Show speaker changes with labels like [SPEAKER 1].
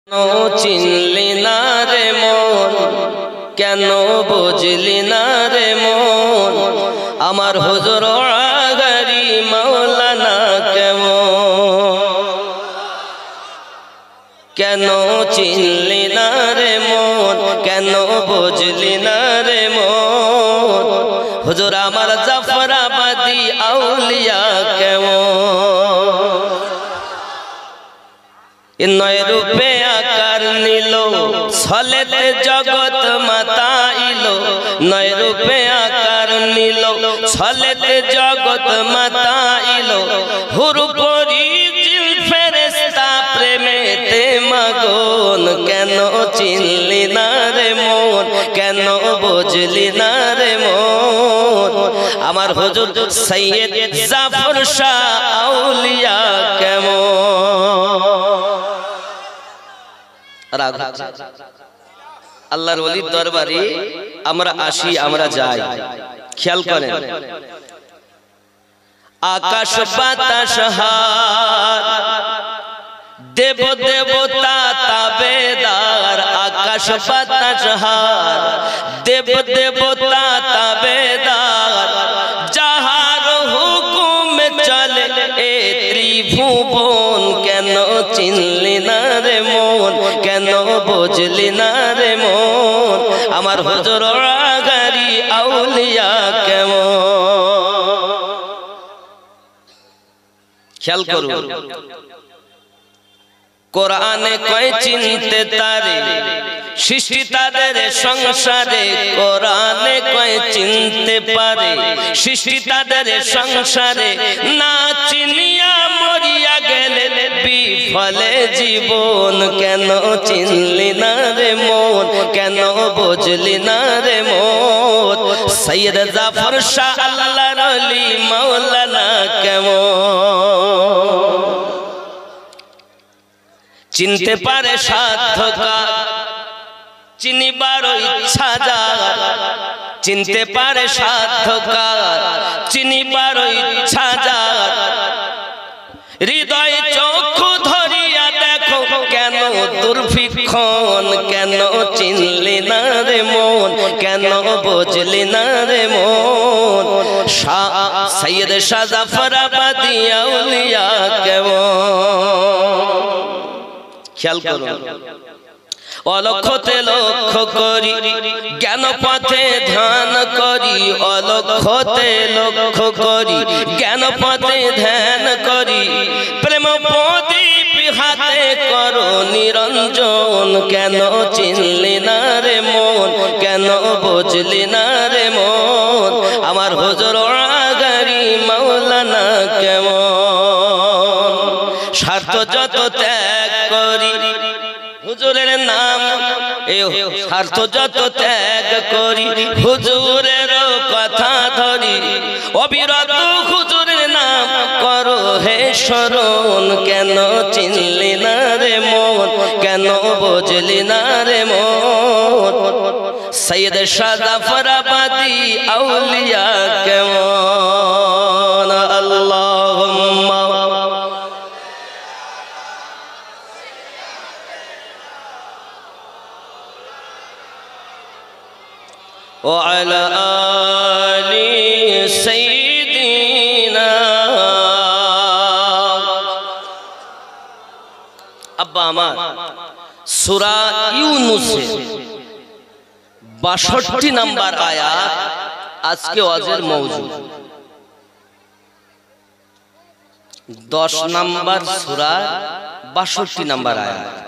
[SPEAKER 1] চিনলি না রে মন, কেন বুঝলি না রে মন, আমার হুজুর আগারি মাওলানা কেমন। কেন চিনলি না রে মন, কেন বুঝলি না রে মন, হুজুর আমার জাফরাবাদী আউলিয়া কেমন। নয় রূপে আকার নিল, ছলেতে জগৎ মাতাইল। নয় রূপে আকার নিল, ছলেতে জগৎ মাতাইল। হুরুপরি জিল ফেরেশতা প্রেমেতে মগন। কেন চিনলি না রে মন, কেন বুঝলি না রে মন, আমার হুজুর সৈয়দ জাফর শাহ আউলিয়া কেমন। আল্লাহর ওলির দরবারে আমরা আসি, আমরা যাই, খেয়াল করেন। আকাশ বাতাস হার, দেব দেবতা তাবেদার। আকাশ বাতাস হার, দেব দেবতা তাবেদার। যাহার হুকুমে চলে এ ত্রিভুবন। কেন চিনলি না রে মন, কেন বুঝলি না রে মন, আমার হুজুর আগারি আউলিয়া কেমন। খেয়াল করুন, কোরআনে কয় চিনতে তারে সৃষ্টি তাদের সংসারে। কোরআনে কয় চিনতে পারে সৃষ্টি তাদের সংসারে। না চিনিয়া মরিয়া গেলে বিফলে জীবন। কেন চিনলি না রে মন, কেন বুঝলি না রে মন, সৈয়দ জাফর শাহ আল্লাহর ওলি মাওলানা কেমন। চিনতে পারে সাধ্যকার, চিনিবার ইচ্ছা যার। চিনতে পারে সাধ্যকার, চিনিবার ইচ্ছা যার। হৃদয় চক্ষু ধরিয়া দেখো কেন দুর্ভিক্ষণ। কেন চিনলি না রে মন, কেন বুঝলি না রে মন, সৈয়দ শাহ জাফরাবাদী আউলিয়া কেমন। খেয়াল করুন, অলক্ষতে লক্ষ্য করি, জ্ঞান পথে ধ্যান করি। অলক্ষতে লক্ষ্য করি, জ্ঞান পথে ধ্যান করি। প্রেম প্রদীপ হাতে করো নিরঞ্জন। কেন চিনলি না রে মন, কেন বুঝলি না রে মন, আমার হুজুর আগারি মাওলানা কেমন। স্বার্থ যত ত্যাগ করি হুজুরের নাম, স্বার্থ যত ত্যাগ করি হুজুরের কথা ধরি। অবিরত হুজুরের নাম করো হে স্মরণ। কেন চিনলি না রে মন, কেন বুঝলি না রে মন, সৈয়দ শাহ জাফরাবাদী আউলিয়া কেমন। আল্লাহুম্মা وعلى آل سيدنا। আব্বা আমার সূরা ইউনূসের ৬২ নম্বর আয়াত আজকে ওয়াজের মওজু। ১০ নম্বর সূরা ৬২ নম্বর আয়াত।